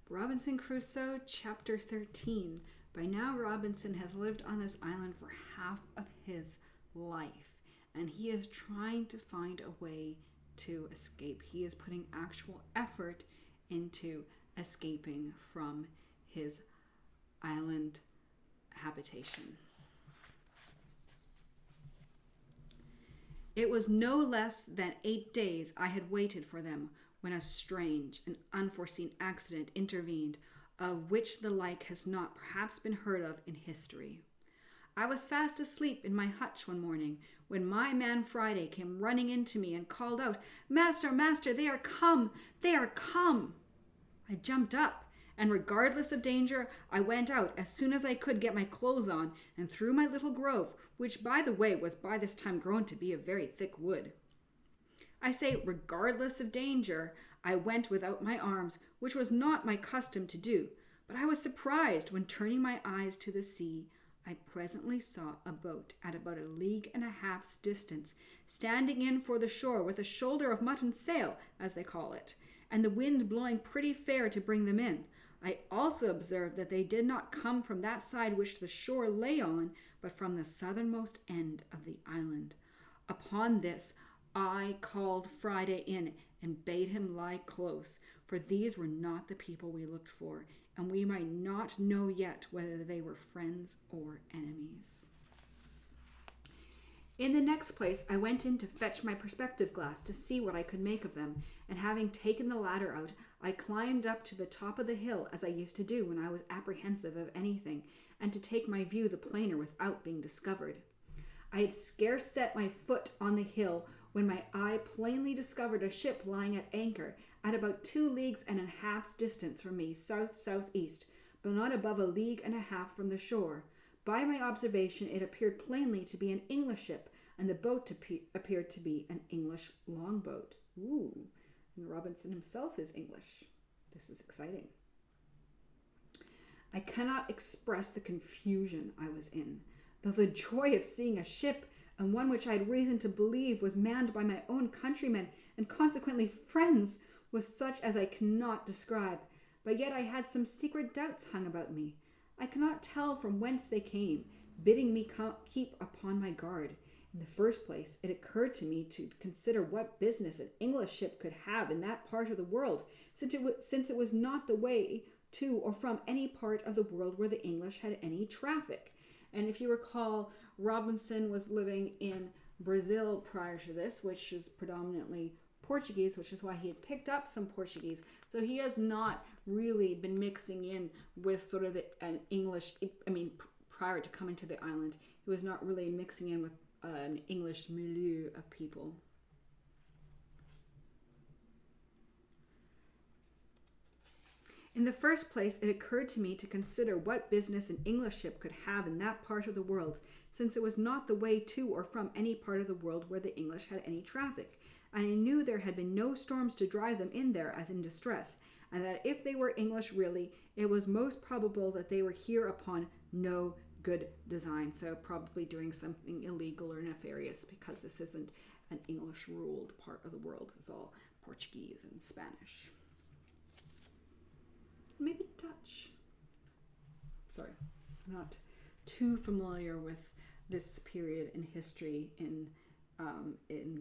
Robinson Crusoe, Chapter 13. By now, Robinson has lived on this island for half of his life, and he is trying to find a way to escape. He is putting actual effort into escaping from his island habitation. It was no less than 8 days I had waited for them when a strange and unforeseen accident intervened, of which the like has not perhaps been heard of in history. I was fast asleep in my hutch one morning, when my man Friday came running into me and called out, "Master, master, they are come! They are come!" I jumped up, and regardless of danger, I went out as soon as I could get my clothes on, and through my little grove, which by the way was by this time grown to be a very thick wood. I say, regardless of danger, I went without my arms, which was not my custom to do, but I was surprised when, turning my eyes to the sea, I presently saw a boat at about 1.5 leagues distance, standing in for the shore with a shoulder of mutton sail, as they call it, and the wind blowing pretty fair to bring them in. I also observed that they did not come from that side which the shore lay on, but from the southernmost end of the island. Upon this, I called Friday in and bade him lie close, for these were not the people we looked for, and we might not know yet whether they were friends or enemies. In the next place, I went in to fetch my perspective glass to see what I could make of them, and having taken the ladder out, I climbed up to the top of the hill as I used to do when I was apprehensive of anything, and to take my view the plainer without being discovered. I had scarce set my foot on the hill when my eye plainly discovered a ship lying at anchor at about 2.5 leagues distance from me, south-southeast, but not above 1.5 leagues from the shore. By my observation, it appeared plainly to be an English ship, and the boat appeared to be an English longboat. Ooh, and Robinson himself is English. This is exciting. I cannot express the confusion I was in, though the joy of seeing a ship, and one which I had reason to believe was manned by my own countrymen, and consequently friends, was such as I cannot describe. But yet I had some secret doubts hung about me. I cannot tell from whence they came, bidding me keep upon my guard. In the first place, it occurred to me to consider what business an English ship could have in that part of the world, since it was not the way to or from any part of the world where the English had any traffic. And if you recall, Robinson was living in Brazil prior to this, which is predominantly Portuguese, which is why he had picked up some Portuguese. So he has not really been mixing in with sort of an English, prior to coming to the island, he was not really mixing in with an English milieu of people. In the first place, it occurred to me to consider what business an English ship could have in that part of the world, since it was not the way to or from any part of the world where the English had any traffic. And I knew there had been no storms to drive them in there as in distress, and that if they were English really, it was most probable that they were here upon no good design, so probably doing something illegal or nefarious, because this isn't an English-ruled part of the world. It's all Portuguese and Spanish. Maybe Dutch. Sorry, I'm not too familiar with this period in history in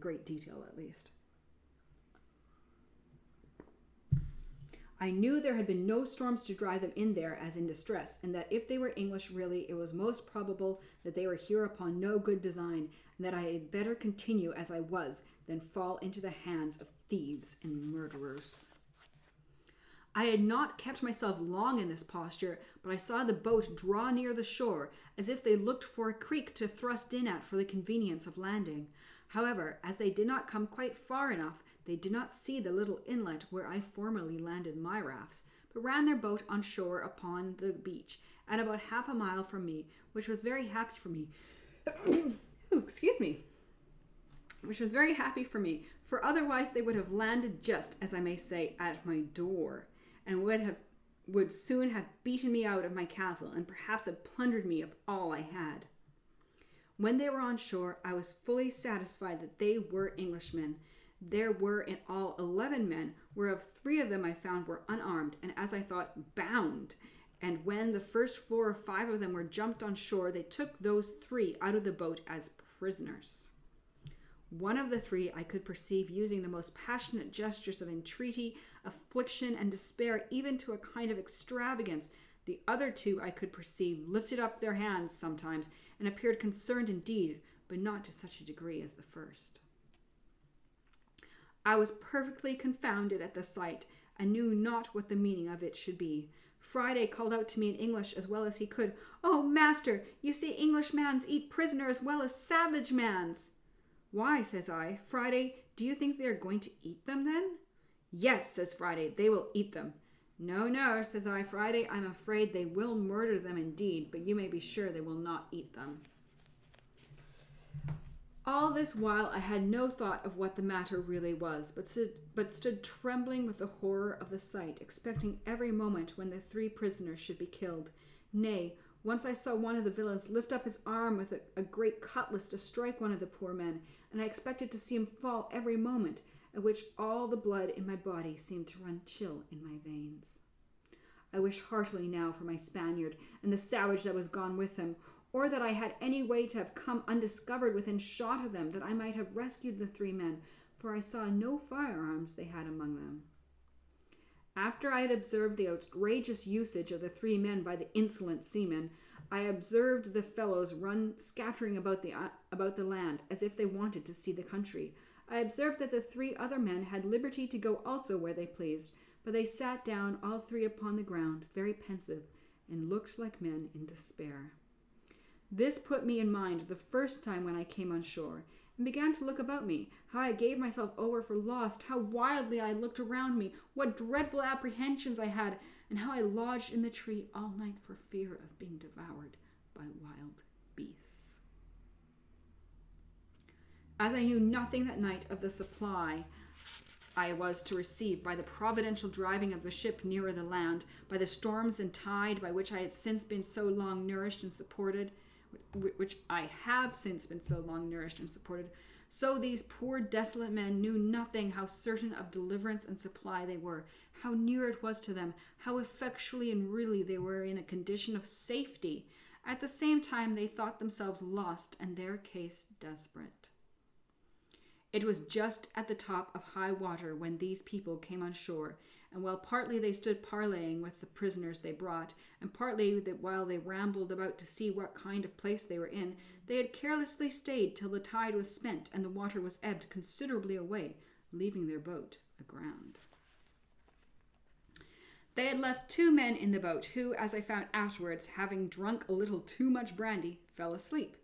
great detail, at least. I knew there had been no storms to drive them in there as in distress, and that if they were English really, it was most probable that they were here upon no good design, and that I had better continue as I was than fall into the hands of thieves and murderers. I had not kept myself long in this posture, but I saw the boat draw near the shore, as if they looked for a creek to thrust in at for the convenience of landing. However, as they did not come quite far enough, they did not see the little inlet where I formerly landed my rafts, but ran their boat on shore upon the beach, at about 1/2 mile from me, which was very happy for me. Which was very happy for me, for otherwise they would have landed just, as I may say, at my door, and would soon have beaten me out of my castle, and perhaps have plundered me of all I had. When they were on shore, I was fully satisfied that they were Englishmen. There were in all 11 men, whereof 3 of them I found were unarmed, and as I thought, bound. And when the first 4 or 5 of them were jumped on shore, they took those 3 out of the boat as prisoners. One of the 3 I could perceive using the most passionate gestures of entreaty, affliction, and despair, even to a kind of extravagance. The other 2 I could perceive lifted up their hands sometimes, and appeared concerned indeed, but not to such a degree as the first. I was perfectly confounded at the sight, and knew not what the meaning of it should be. Friday called out to me in English as well as he could, "Oh, master, you see Englishmans eat prisoner as well as savage mans." "Why," says I, "Friday, do you think they are going to eat them then?" "Yes," says Friday, "they will eat them." "No, no," says I, "Friday, I'm afraid they will murder them indeed, but you may be sure they will not eat them." All this while I had no thought of what the matter really was, but stood trembling with the horror of the sight, expecting every moment when the 3 prisoners should be killed. Nay, once I saw one of the villains lift up his arm with a great cutlass to strike one of the poor men, and I expected to see him fall every moment, at which all the blood in my body seemed to run chill in my veins. I wished heartily now for my Spaniard, and the savage that was gone with him, or that I had any way to have come undiscovered within shot of them, that I might have rescued the 3 men, for I saw no firearms they had among them. After I had observed the outrageous usage of the 3 men by the insolent seamen, I observed the fellows run scattering about the land, as if they wanted to see the country. I observed that the 3 other men had liberty to go also where they pleased, but they sat down all 3 upon the ground, very pensive, and looked like men in despair. This put me in mind the first time when I came on shore, and began to look about me, how I gave myself over for lost, how wildly I looked around me, what dreadful apprehensions I had, and how I lodged in the tree all night for fear of being devoured by wild beasts. As I knew nothing that night of the supply I was to receive by the providential driving of the ship nearer the land, by the storms and tide by which I had since been so long nourished and supported, so these poor desolate men knew nothing how certain of deliverance and supply they were, how near it was to them, how effectually and really they were in a condition of safety. At the same time they thought themselves lost and their case desperate. It was just at the top of high water when these people came on shore, and while partly they stood parleying with the prisoners they brought, and partly that while they rambled about to see what kind of place they were in, they had carelessly stayed till the tide was spent and the water was ebbed considerably away, leaving their boat aground. They had left 2 men in the boat, who, as I found afterwards, having drunk a little too much brandy, fell asleep.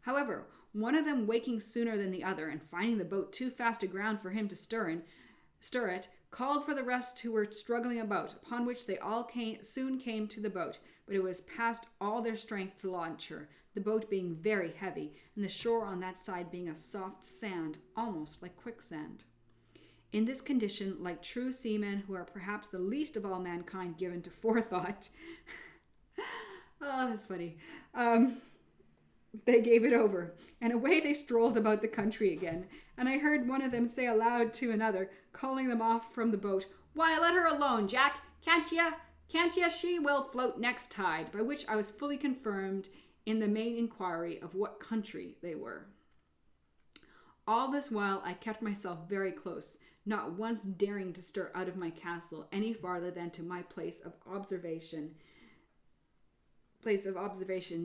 However, one of them waking sooner than the other, and finding the boat too fast aground for him to stir it, called for the rest who were struggling about, upon which they all soon came to the boat, but it was past all their strength to launch her, the boat being very heavy, and the shore on that side being a soft sand, almost like quicksand. In this condition, like true seamen, who are perhaps the least of all mankind given to forethought, oh, that's funny, they gave it over, and away they strolled about the country again, and I heard one of them say aloud to another, calling them off from the boat, "Why, let her alone, Jack, can't ya? She will float next tide," by which I was fully confirmed in the main inquiry of what country they were. All this while I kept myself very close, not once daring to stir out of my castle any farther than to my place of observation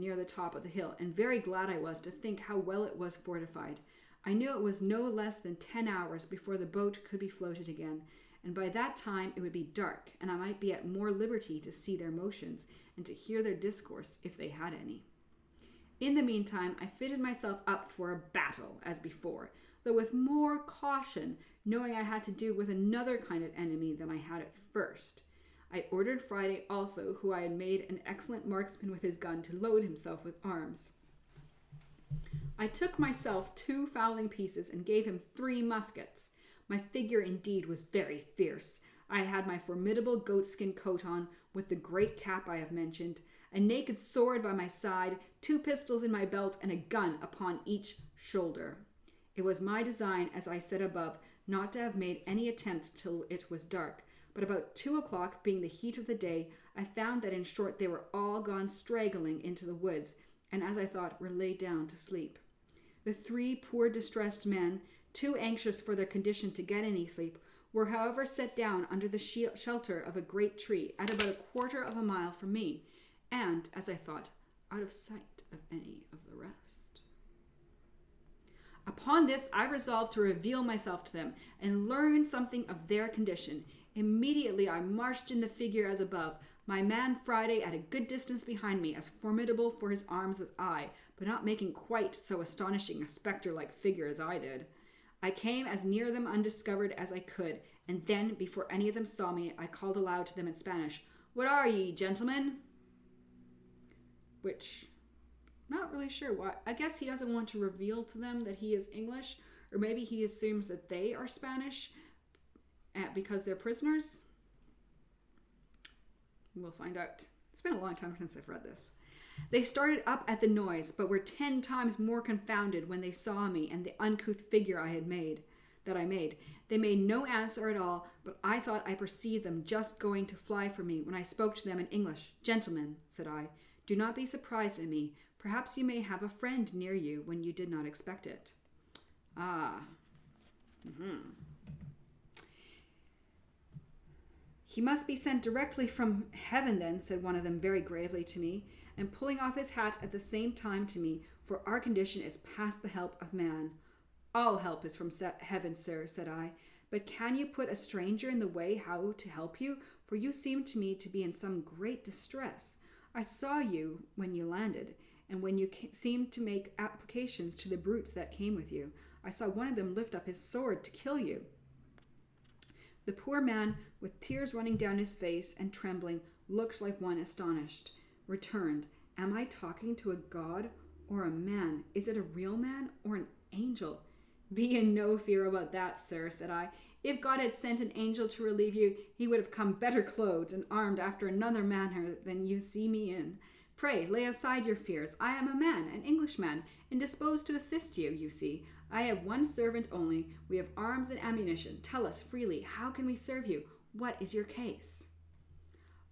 near the top of the hill, and very glad I was to think how well it was fortified. I knew it was no less than 10 hours before the boat could be floated again, and by that time it would be dark, and I might be at more liberty to see their motions, and to hear their discourse, if they had any. In the meantime, I fitted myself up for a battle, as before, though with more caution, knowing I had to do with another kind of enemy than I had at first. I ordered Friday also, who I had made an excellent marksman with his gun, to load himself with arms. I took myself 2 fowling pieces and gave him 3 muskets. My figure indeed was very fierce. I had my formidable goatskin coat on, with the great cap I have mentioned, a naked sword by my side, 2 pistols in my belt, and a gun upon each shoulder. It was my design, as I said above, not to have made any attempt till it was dark. But about 2 o'clock, being the heat of the day, I found that in short they were all gone straggling into the woods, and as I thought, were laid down to sleep. The 3 poor distressed men, too anxious for their condition to get any sleep, were however set down under the shelter of a great tree at about 1/4 of a mile from me, and, as I thought, out of sight of any of the rest. Upon this I resolved to reveal myself to them and learn something of their condition. Immediately I marched in the figure as above, my man Friday at a good distance behind me, as formidable for his arms as I, but not making quite so astonishing a spectre-like figure as I did. I came as near them undiscovered as I could, and then, before any of them saw me, I called aloud to them in Spanish, "What are ye, gentlemen?" Which, not really sure why. I guess he doesn't want to reveal to them that he is English, or maybe he assumes that they are Spanish because they're prisoners. We'll find out. It's been a long time since I've read this. They started up at the noise, but were 10 times more confounded when they saw me and the uncouth figure I made. They made no answer at all, but I thought I perceived them just going to fly from me when I spoke to them in English. "Gentlemen," said I, "do not be surprised at me. Perhaps you may have a friend near you when you did not expect it." "He must be sent directly from heaven then," said one of them very gravely to me, and pulling off his hat at the same time to me, "for our condition is past the help of man." "All help is from heaven, sir," said I, "but can you put a stranger in the way how to help you? For you seem to me to be in some great distress. I saw you when you landed, and when you seemed to make applications to the brutes that came with you. I saw one of them lift up his sword to kill you." The poor man, with tears running down his face and trembling, looked like one astonished. Returned, "Am I talking to a god or a man? Is it a real man or an angel?" "Be in no fear about that, sir," said I. "If God had sent an angel to relieve you, he would have come better clothed and armed after another manner than you see me in. Pray, lay aside your fears. I am a man, an Englishman, and disposed to assist you, you see. I have one servant only. We have arms and ammunition. Tell us freely, how can we serve you? What is your case?"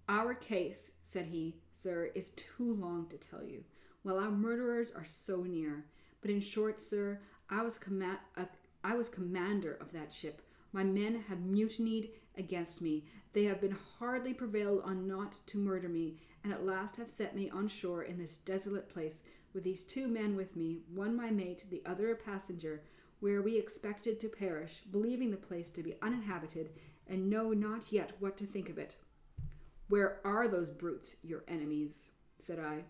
"Our case," said he, "sir, is too long to tell you, while our murderers are so near. But in short, sir, I was commander of that ship. My men have mutinied against me. They have been hardly prevailed on not to murder me, and at last have set me on shore in this desolate place, with these 2 men with me, one my mate, the other a passenger, where we expected to perish, believing the place to be uninhabited, and know not yet what to think of it." "Where are those brutes, your enemies?" said I.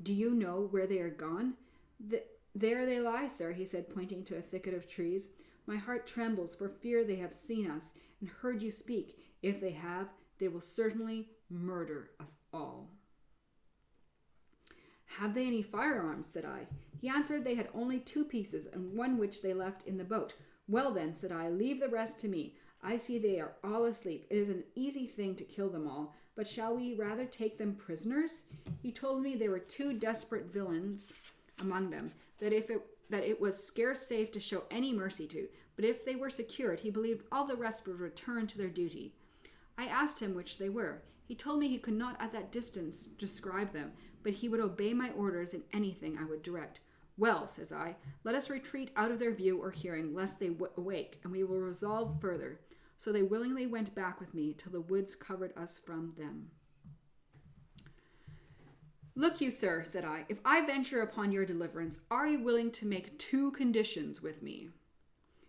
"Do you know where they are gone?" "There they lie, sir," he said, pointing to a thicket of trees. "My heart trembles for fear they have seen us and heard you speak. If they have, they will certainly murder us all." "Have they any firearms?" said I. He answered they had only 2 pieces, and one which they left in the boat. "Well then," said I, "leave the rest to me. I see they are all asleep. It is an easy thing to kill them all, but shall we rather take them prisoners?" He told me there were 2 desperate villains among them, that it was scarce safe to show any mercy to, but if they were secured, he believed all the rest would return to their duty. I asked him which they were. He told me he could not at that distance describe them, but he would obey my orders in anything I would direct. "Well," says I, "let us retreat out of their view or hearing, lest they awake, and we will resolve further." So they willingly went back with me till the woods covered us from them. "Look you, sir," said I, "if I venture upon your deliverance, are you willing to make 2 conditions with me?"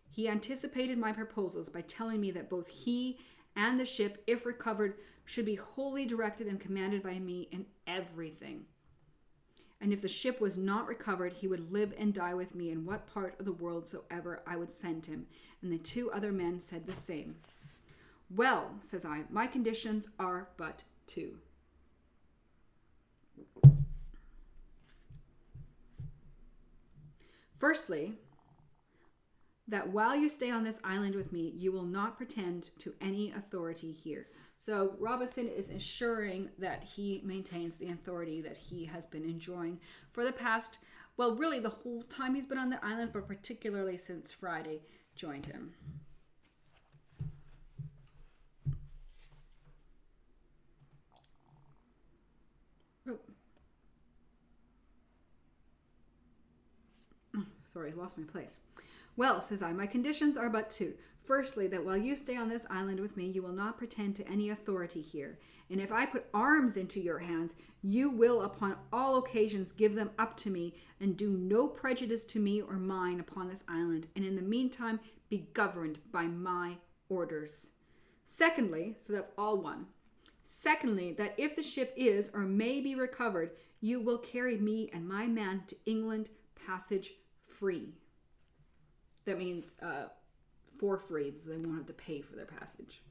He anticipated my proposals by telling me that both he and the ship, if recovered, should be wholly directed and commanded by me in everything. And if the ship was not recovered, he would live and die with me in what part of the world soever I would send him. And the 2 other men said the same. "Well," says I, "my conditions are but 2. Firstly, that while you stay on this island with me, you will not pretend to any authority here." So Robinson is assuring that he maintains the authority that he has been enjoying for the past, well, really the whole time he's been on the island, but particularly since Friday joined him. sorry, I lost my place. Well, says I, my conditions are but two. Firstly, that while you stay on this island with me, you will not pretend to any authority here. And if I put arms into your hands, you will upon all occasions give them up to me, and do no prejudice to me or mine upon this island, and in the meantime be governed by my orders. Secondly, so that's all one. Secondly, that if the ship is or may be recovered, you will carry me and my man to England passage free. That means for free, so they won't have to pay for their passage.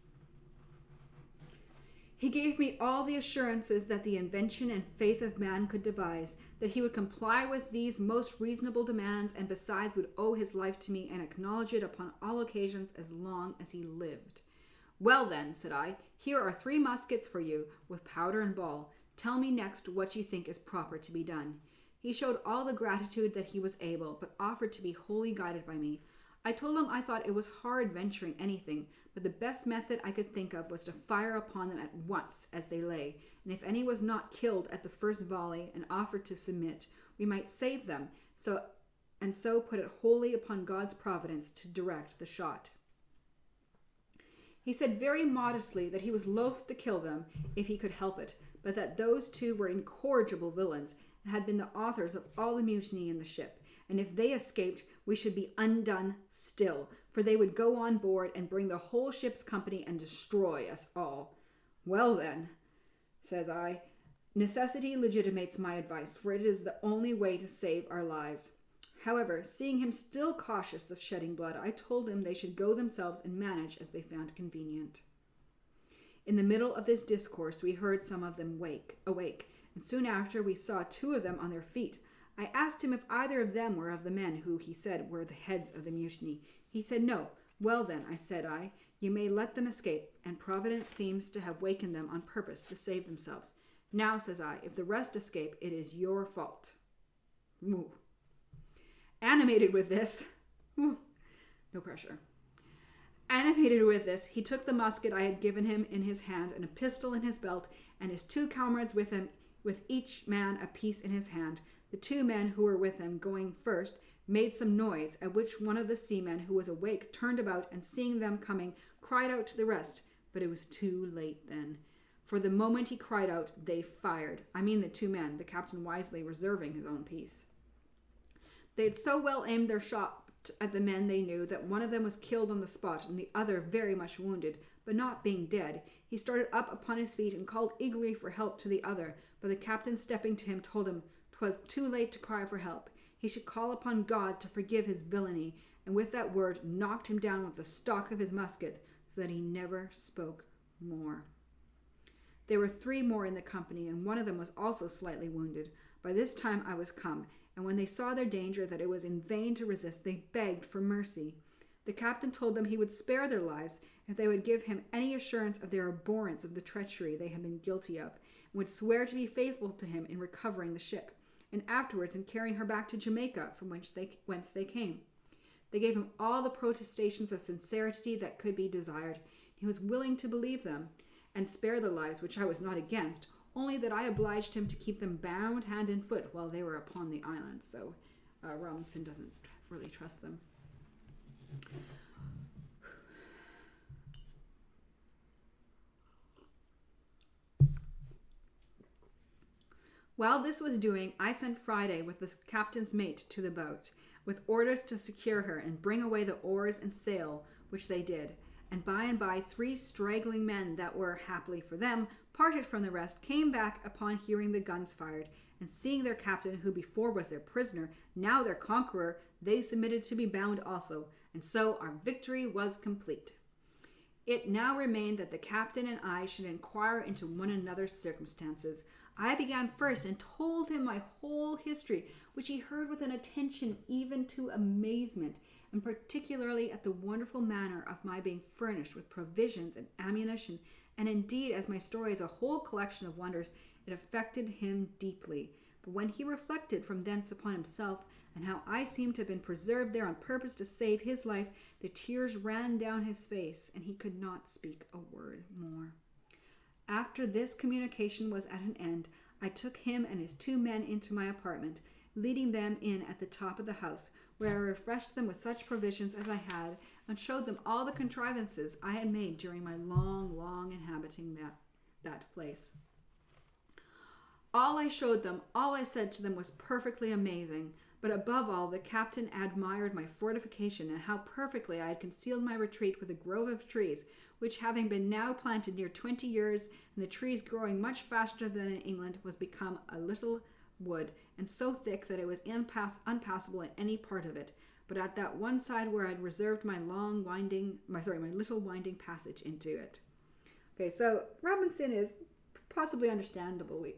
He gave me all the assurances that the invention and faith of man could devise, that he would comply with these most reasonable demands, and besides would owe his life to me and acknowledge it upon all occasions as long as he lived. Well then, said I, here are 3 muskets for you, with powder and ball. Tell me next what you think is proper to be done. He showed all the gratitude that he was able, but offered to be wholly guided by me. I told him I thought it was hard venturing anything, but the best method I could think of was to fire upon them at once as they lay, and if any was not killed at the first volley and offered to submit, we might save them, so put it wholly upon God's providence to direct the shot. He said very modestly that he was loath to kill them if he could help it, but that those 2 were incorrigible villains and had been the authors of all the mutiny in the ship, and if they escaped, we should be undone still, for they would go on board and bring the whole ship's company and destroy us all. Well then, says I, necessity legitimates my advice, for it is the only way to save our lives. However, seeing him still cautious of shedding blood, I told him they should go themselves and manage as they found convenient. In the middle of this discourse, we heard some of them awake, and soon after we saw 2 of them on their feet. I asked him if either of them were of the men who, he said, were the heads of the mutiny. He said no. Well then, said I, you may let them escape, and Providence seems to have wakened them on purpose to save themselves. Now, says I, if the rest escape, it is your fault. Ooh. Animated with this, no pressure. Animated with this, he took the musket I had given him in his hand and a pistol in his belt, and his 2 comrades with him, with each man a piece in his hand. The 2 men who were with him, going first, made some noise, at which one of the seamen who was awake turned about, and seeing them coming, cried out to the rest. But it was too late then. For the moment he cried out, they fired. I mean the 2 men, the captain wisely reserving his own piece. They had so well aimed their shot at the men they knew that one of them was killed on the spot, and the other very much wounded, but not being dead. He started up upon his feet and called eagerly for help to the other, but the captain, stepping to him, told him 'twas too late to cry for help. He should call upon God to forgive his villainy, and with that word knocked him down with the stock of his musket, so that he never spoke more. There were 3 more in the company, and one of them was also slightly wounded. By this time I was come, and when they saw their danger, that it was in vain to resist, they begged for mercy. The captain told them he would spare their lives if they would give him any assurance of their abhorrence of the treachery they had been guilty of, and would swear to be faithful to him in recovering the ship, and afterwards in carrying her back to Jamaica, from whence they came. They gave him all the protestations of sincerity that could be desired. He was willing to believe them, and spare their lives, which I was not against, only that I obliged him to keep them bound hand and foot while they were upon the island. So Robinson doesn't really trust them. While this was doing, I sent Friday with the captain's mate to the boat, with orders to secure her and bring away the oars and sail, which they did. And by 3 straggling men that were, happily for them, parted from the rest, came back upon hearing the guns fired, and seeing their captain, who before was their prisoner, now their conqueror, they submitted to be bound also, and so our victory was complete. It now remained that the captain and I should inquire into one another's circumstances. I began first and told him my whole history, which he heard with an attention even to amazement, and particularly at the wonderful manner of my being furnished with provisions and ammunition, and indeed, as my story is a whole collection of wonders, it affected him deeply. But when he reflected from thence upon himself, and how I seemed to have been preserved there on purpose to save his life, the tears ran down his face, and he could not speak a word more. After this communication was at an end, I took him and his 2 men into my apartment, leading them in at the top of the house, where I refreshed them with such provisions as I had, and showed them all the contrivances I had made during my long inhabiting that place. All I showed them, all I said to them was perfectly amazing, but above all, the captain admired my fortification and how perfectly I had concealed my retreat with a grove of trees, which having been now planted near 20 years, and the trees growing much faster than in England, was become a little wood, and so thick that it was unpassable in any part of it, but at that one side where I had reserved my little winding passage into it. Okay, so Robinson is possibly understandably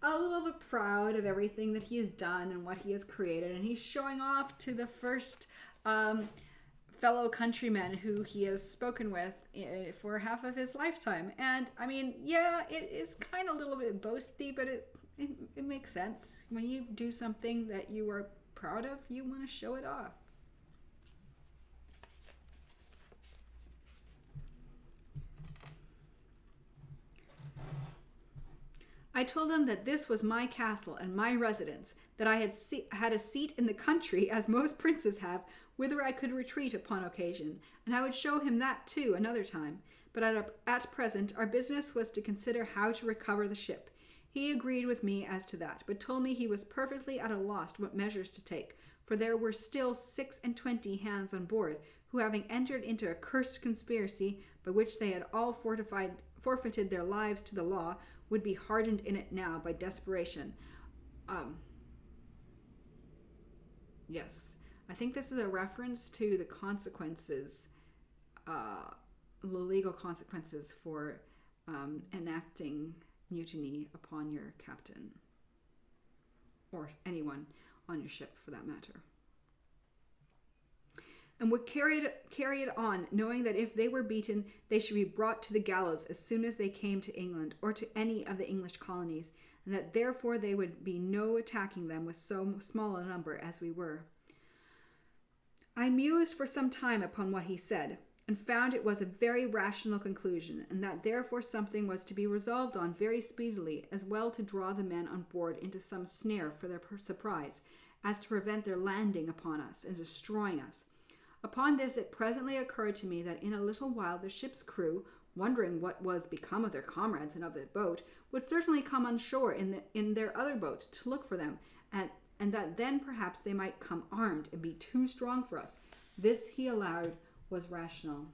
a little bit proud of everything that he has done and what he has created, and he's showing off to the first fellow countrymen who he has spoken with for half of his lifetime. And I mean, yeah, it is kind of a little bit boasty, but it makes sense. When you do something that you are proud of, you want to show it off. I told them that this was my castle and my residence, that I had a seat in the country, as most princes have, whither I could retreat upon occasion, and I would show him that too another time. But at present our business was to consider how to recover the ship. He agreed with me as to that, but told me he was perfectly at a loss what measures to take, for there were still 26 hands on board, who having entered into a cursed conspiracy, by which they had all forfeited their lives to the law, would be hardened in it now by desperation. Yes, I think this is a reference to the consequences, the legal consequences for enacting mutiny upon your captain, or anyone on your ship for that matter. And would carry it on, knowing that if they were beaten, they should be brought to the gallows as soon as they came to England, or to any of the English colonies, and that therefore they would be no attacking them with so small a number as we were. I mused for some time upon what he said, and found it was a very rational conclusion, and that therefore something was to be resolved on very speedily, as well to draw the men on board into some snare for their surprise, as to prevent their landing upon us and destroying us. Upon this it presently occurred to me that in a little while the ship's crew, wondering what was become of their comrades and of the boat, would certainly come on shore in their other boat to look for them, and that then perhaps they might come armed and be too strong for us. This he allowed was rational.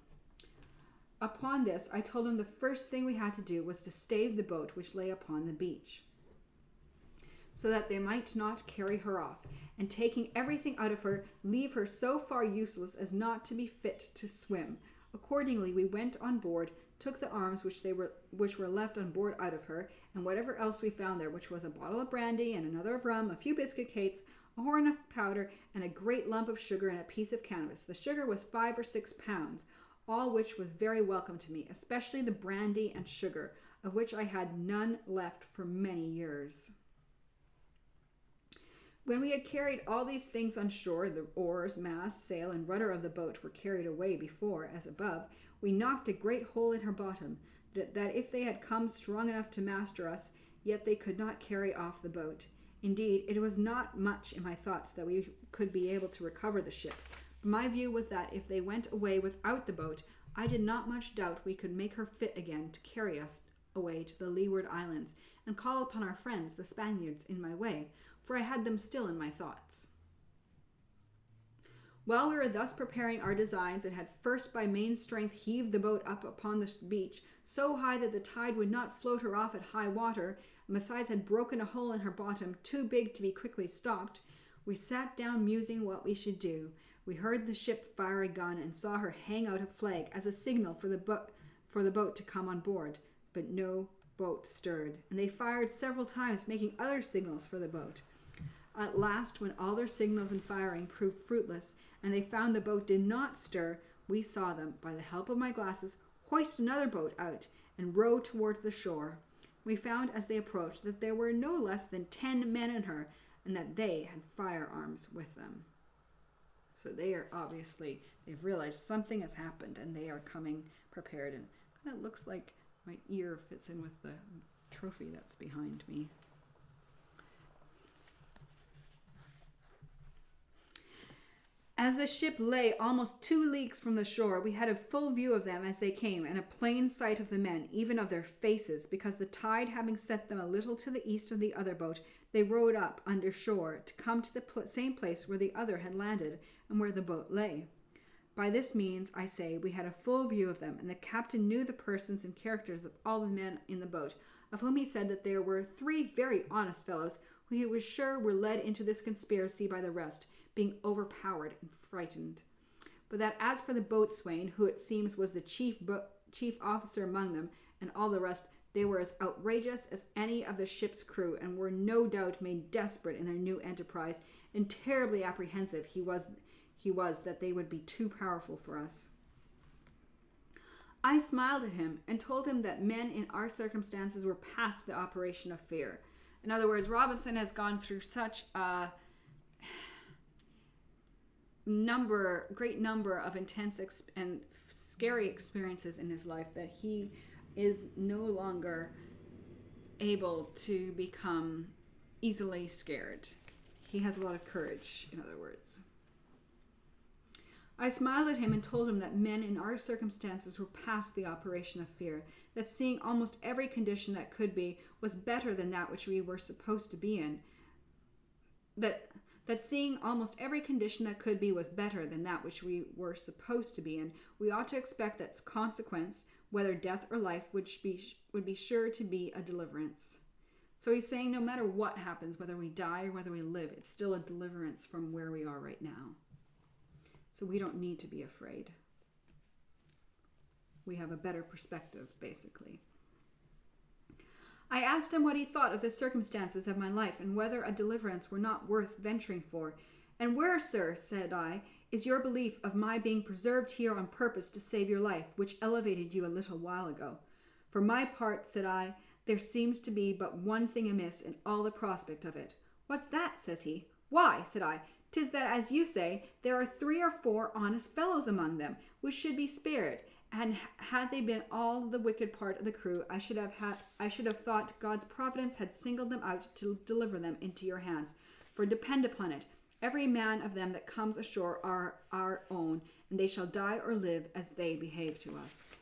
Upon this I told him the first thing we had to do was to stave the boat which lay upon the beach, so that they might not carry her off, and taking everything out of her, leave her so far useless as not to be fit to swim. Accordingly we went on board, took the arms which were left on board out of her, and whatever else we found there, which was a bottle of brandy and another of rum, a few biscuit cakes, a horn of powder, and a great lump of sugar and a piece of canvas. The sugar was 5 or 6 pounds, all which was very welcome to me, especially the brandy and sugar, of which I had none left for many years. When we had carried all these things on shore, the oars, mast, sail, and rudder of the boat were carried away before, as above, we knocked a great hole in her bottom, that if they had come strong enough to master us, yet they could not carry off the boat. Indeed, it was not much in my thoughts that we could be able to recover the ship. My view was that if they went away without the boat, I did not much doubt we could make her fit again to carry us away to the Leeward Islands, and call upon our friends, the Spaniards, in my way, for I had them still in my thoughts. While we were thus preparing our designs, and had first by main strength heaved the boat up upon the beach, so high that the tide would not float her off at high water, and besides had broken a hole in her bottom too big to be quickly stopped, we sat down musing what we should do. We heard the ship fire a gun, and saw her hang out a flag as a signal for the boat to come on board, but no boat stirred, and they fired several times, making other signals for the boat. At last, when all their signals and firing proved fruitless, and they found the boat did not stir, we saw them, by the help of my glasses, hoist another boat out, and row towards the shore. We found as they approached that there were no less than 10 men in her, and that they had firearms with them. So they are they've realized something has happened, and they are coming prepared, and kind of looks like my ear fits in with the trophy that's behind me. As the ship lay almost 2 leagues from the shore, we had a full view of them as they came, and a plain sight of the men, even of their faces, because the tide having set them a little to the east of the other boat, they rowed up under shore to come to the same place where the other had landed, and where the boat lay. By this means, I say, we had a full view of them, and the captain knew the persons and characters of all the men in the boat, of whom he said that there were 3 very honest fellows, who he was sure were led into this conspiracy by the rest, being overpowered and frightened. But that as for the boatswain, who it seems was the chief officer among them, and all the rest, they were as outrageous as any of the ship's crew, and were no doubt made desperate in their new enterprise, and terribly apprehensive he was that they would be too powerful for us. I smiled at him and told him that men in our circumstances were past the operation of fear. In other words, Robinson has gone through such a great number of intense and scary experiences in his life that he is no longer able to become easily scared. He has a lot of courage, in other words. I smiled at him and told him that men in our circumstances were past the operation of fear, that seeing almost every condition that could be was better than that which we were supposed to be in, that seeing almost every condition that could be was better than that which we were supposed to be in, we ought to expect that consequence, whether death or life, would be sure to be a deliverance. So he's saying no matter what happens, whether we die or whether we live, it's still a deliverance from where we are right now. So we don't need to be afraid. We have a better perspective, basically. I asked him what he thought of the circumstances of my life, and whether a deliverance were not worth venturing for. And where, sir, said I, is your belief of my being preserved here on purpose to save your life, which elevated you a little while ago? For my part, said I, there seems to be but one thing amiss in all the prospect of it. What's that? Says he. Why, said I, 'tis that, as you say, there are 3 or 4 honest fellows among them, which should be spared, and had they been all the wicked part of the crew, I should have thought God's providence had singled them out to deliver them into your hands. For depend upon it, every man of them that comes ashore are our own, and they shall die or live as they behave to us.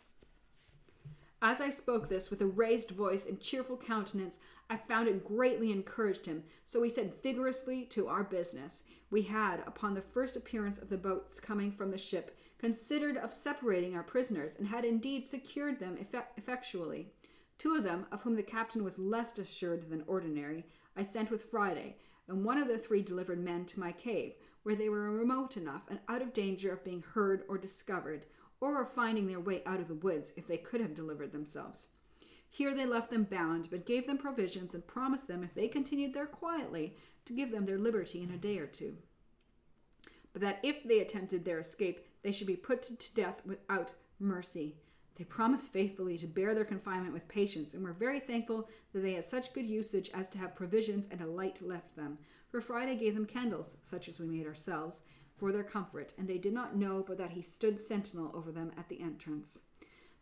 As I spoke this with a raised voice and cheerful countenance, I found it greatly encouraged him, so we set vigorously to our business. We had, upon the first appearance of the boats coming from the ship, considered of separating our prisoners, and had indeed secured them effectually. 2 of them, of whom the captain was less assured than ordinary, I sent with Friday, and 1 of the 3 delivered men to my cave, where they were remote enough and out of danger of being heard or discovered, or of finding their way out of the woods if they could have delivered themselves. Here they left them bound, but gave them provisions, and promised them, if they continued there quietly, to give them their liberty in a day or 2. But that if they attempted their escape, they should be put to death without mercy. They promised faithfully to bear their confinement with patience, and were very thankful that they had such good usage as to have provisions and a light left them. For Friday gave them candles, such as we made ourselves, for their comfort, and they did not know but that he stood sentinel over them at the entrance.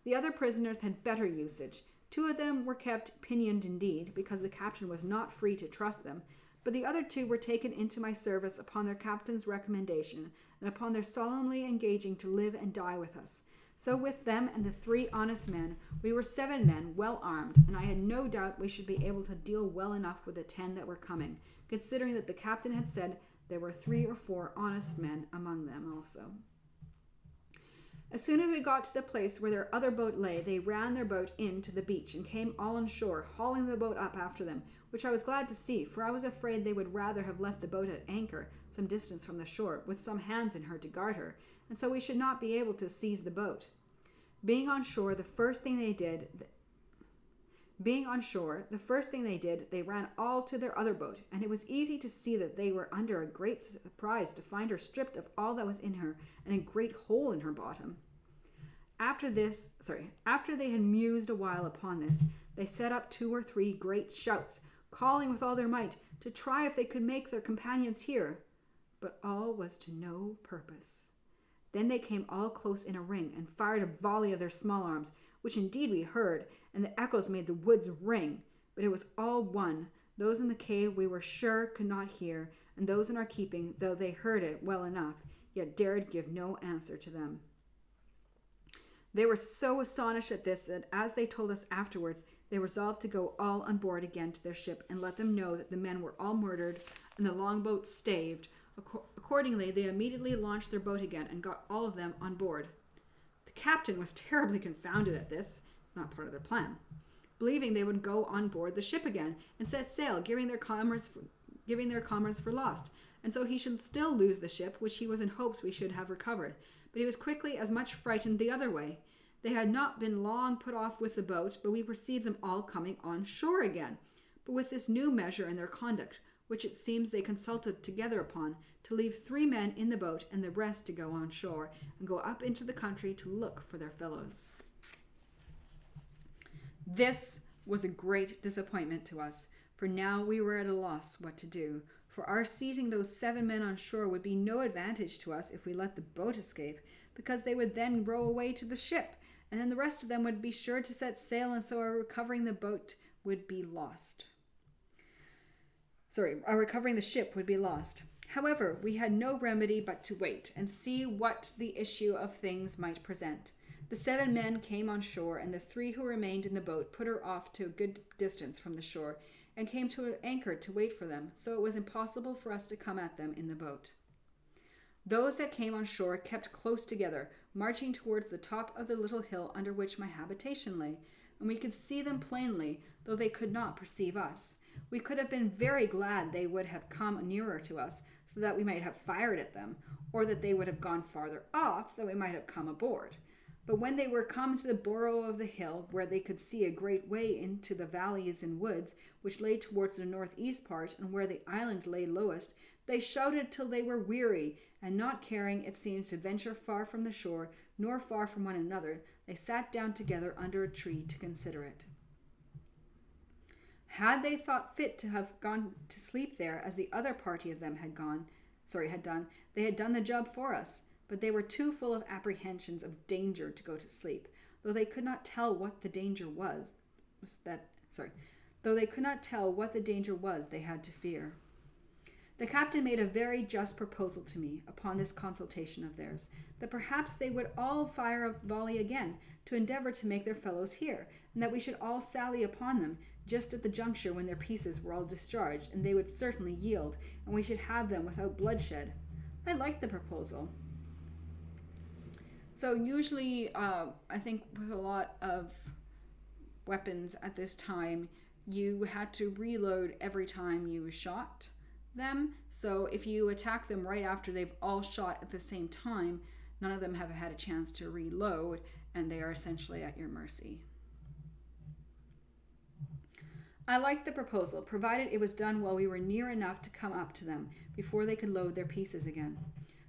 The other prisoners had better usage. 2 of them were kept pinioned indeed, because the captain was not free to trust them, but the other 2 were taken into my service upon their captain's recommendation, and upon their solemnly engaging to live and die with us. So with them and the 3 honest men, we were 7 men, well armed, and I had no doubt we should be able to deal well enough with the 10 that were coming, considering that the captain had said there were 3 or 4 honest men among them also. As soon as we got to the place where their other boat lay, they ran their boat in to the beach, and came all on shore, hauling the boat up after them, which I was glad to see, for I was afraid they would rather have left the boat at anchor, some distance from the shore, with some hands in her to guard her, and so we should not be able to seize the boat. Being on shore, the first thing they did, they ran all to their other boat, and it was easy to see that they were under a great surprise to find her stripped of all that was in her, and a great hole in her bottom. After they had mused a while upon this, they set up 2 or 3 great shouts, calling with all their might, to try if they could make their companions hear. But all was to no purpose. Then they came all close in a ring, and fired a volley of their small arms, which indeed we heard, and the echoes made the woods ring. But it was all one. Those in the cave we were sure could not hear, and those in our keeping, though they heard it well enough, yet dared give no answer to them. They were so astonished at this that, as they told us afterwards, they resolved to go all on board again to their ship and let them know that the men were all murdered and the longboat staved. Accordingly, they immediately launched their boat again and got all of them on board. The captain was terribly confounded at this. It's not part of their plan. Believing they would go on board the ship again and set sail, giving their comrades for lost, and so he should still lose the ship, which he was in hopes we should have recovered. But he was quickly as much frightened the other way. They had not been long put off with the boat, but we perceived them all coming on shore again, but with this new measure in their conduct, which it seems they consulted together upon, to leave 3 men in the boat and the rest to go on shore and go up into the country to look for their fellows. This was a great disappointment to us, for now we were at a loss what to do, for our seizing those 7 men on shore would be no advantage to us if we let the boat escape, because they would then row away to the ship, and then the rest of them would be sure to set sail, and so our recovering the ship would be lost. However, we had no remedy but to wait and see what the issue of things might present. The 7 men came on shore, and the 3 who remained in the boat put her off to a good distance from the shore, and came to an anchor to wait for them, so it was impossible for us to come at them in the boat. Those that came on shore kept close together, marching towards the top of the little hill under which my habitation lay, and we could see them plainly, though they could not perceive us. We could have been very glad they would have come nearer to us, so that we might have fired at them, or that they would have gone farther off, that we might have come aboard. But when they were come to the brow of the hill, where they could see a great way into the valleys and woods, which lay towards the northeast part, and where the island lay lowest, they shouted till they were weary, and not caring, it seems, to venture far from the shore, nor far from one another, they sat down together under a tree to consider it. Had they thought fit to have gone to sleep there, as the other party of them had done, they had done the job for us. But they were too full of apprehensions of danger to go to sleep, though they could not tell what the danger was. Though they could not tell what the danger was they had to fear. The captain made a very just proposal to me, upon this consultation of theirs, that perhaps they would all fire a volley again, to endeavor to make their fellows hear, and that we should all sally upon them, just at the juncture when their pieces were all discharged, and they would certainly yield, and we should have them without bloodshed. I liked the proposal. So usually, I think with a lot of weapons at this time, you had to reload every time you shot them. So if you attack them right after they've all shot at the same time, none of them have had a chance to reload, and they are essentially at your mercy. I liked the proposal, provided it was done while we were near enough to come up to them before they could load their pieces again.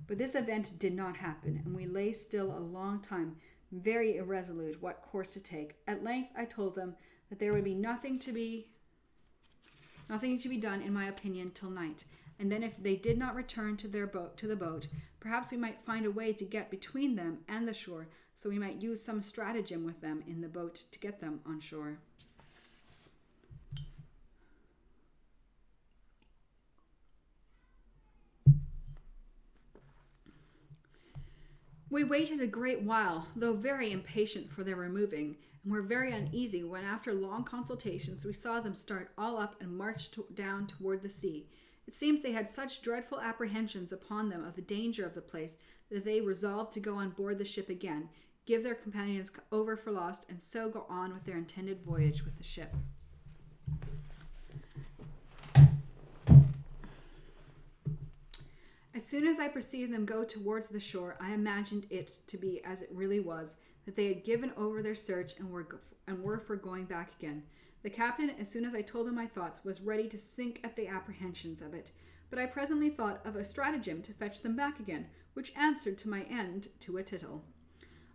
But this event did not happen, and we lay still a long time, very irresolute what course to take. At length I told them that there would be nothing to be done, in my opinion, till night, and then if they did not return to the boat, perhaps we might find a way to get between them and the shore, so we might use some stratagem with them in the boat to get them on shore. We waited a great while, though very impatient for their removing, and were very uneasy when after long consultations we saw them start all up and march down toward the sea. It seems they had such dreadful apprehensions upon them of the danger of the place that they resolved to go on board the ship again, give their companions over for lost, and so go on with their intended voyage with the ship. As soon as I perceived them go towards the shore, I imagined it to be as it really was, that they had given over their search and were for going back again. The captain, as soon as I told him my thoughts, was ready to sink at the apprehensions of it. But I presently thought of a stratagem to fetch them back again, which answered to my end to a tittle.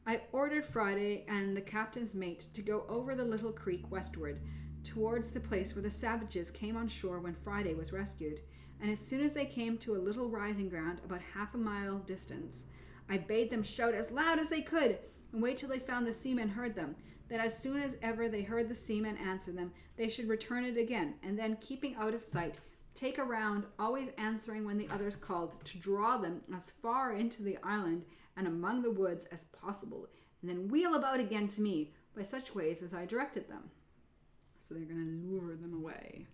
I ordered Friday and the captain's mate to go over the little creek westward, towards the place where the savages came on shore when Friday was rescued. And as soon as they came to a little rising ground about half a mile distance, I bade them shout as loud as they could, and wait till they found the seamen heard them, that as soon as ever they heard the seamen answer them, they should return it again, and then, keeping out of sight, take a round, always answering when the others called, to draw them as far into the island and among the woods as possible, and then wheel about again to me by such ways as I directed them. So they're going to lure them away.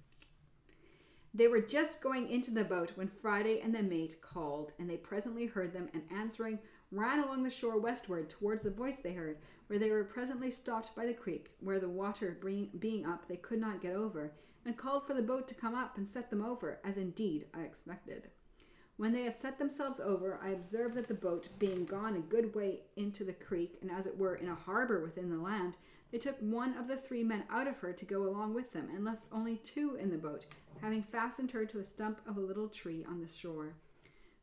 They were just going into the boat when Friday and the mate called, and they presently heard them, and answering, ran along the shore westward towards the voice they heard, where they were presently stopped by the creek, where the water being up they could not get over, and called for the boat to come up and set them over, as indeed I expected. When they had set themselves over, I observed that the boat, being gone a good way into the creek, and as it were in a harbour within the land, they took one of the 3 men out of her to go along with them, and left only 2 in the boat, having fastened her to a stump of a little tree on the shore.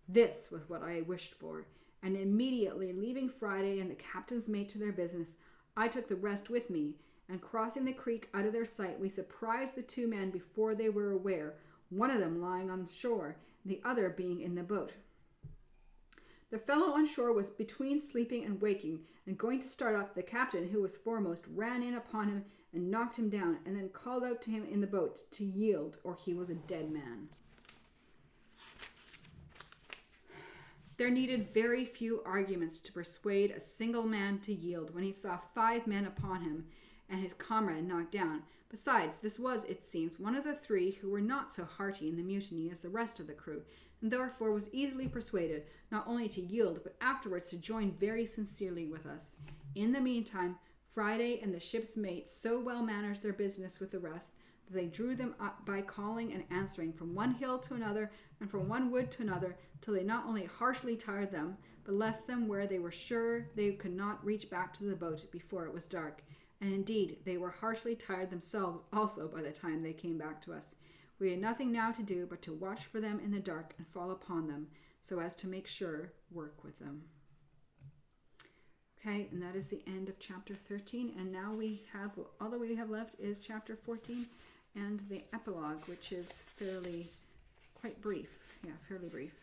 This was what I wished for, and immediately leaving Friday and the captain's mate to their business, I took the rest with me, and crossing the creek out of their sight, we surprised the 2 men before they were aware, one of them lying on the shore, and the other being in the boat. The fellow on shore was between sleeping and waking, and going to start up, the captain, who was foremost, ran in upon him and knocked him down, and then called out to him in the boat to yield, or he was a dead man. There needed very few arguments to persuade a single man to yield when he saw 5 men upon him and his comrade knocked down. Besides, this was, it seems, one of the 3 who were not so hearty in the mutiny as the rest of the crew, and therefore was easily persuaded not only to yield, but afterwards to join very sincerely with us. In the meantime, Friday and the ship's mate so well managed their business with the rest that they drew them up by calling and answering from one hill to another and from one wood to another, till they not only harshly tired them, but left them where they were sure they could not reach back to the boat before it was dark. And indeed, they were harshly tired themselves also by the time they came back to us. We had nothing now to do but to watch for them in the dark and fall upon them, so as to make sure work with them. Okay, and that is the end of chapter 13. And now we have, all that we have left is chapter 14 and the epilogue, which is quite brief. Yeah, fairly brief.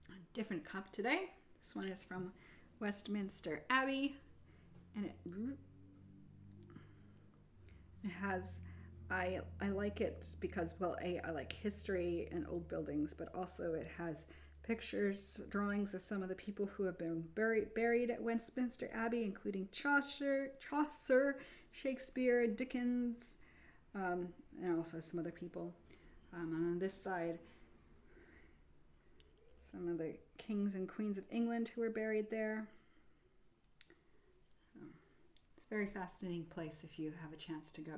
A different cup today. This one is from Westminster Abbey, and it has, I like it because, well, I like history and old buildings, but also it has pictures, drawings of some of the people who have been buried at Westminster Abbey, including Chaucer, Shakespeare, Dickens, and also some other people. And on this side, some of the kings and queens of England who were buried there. It's a very fascinating place if you have a chance to go.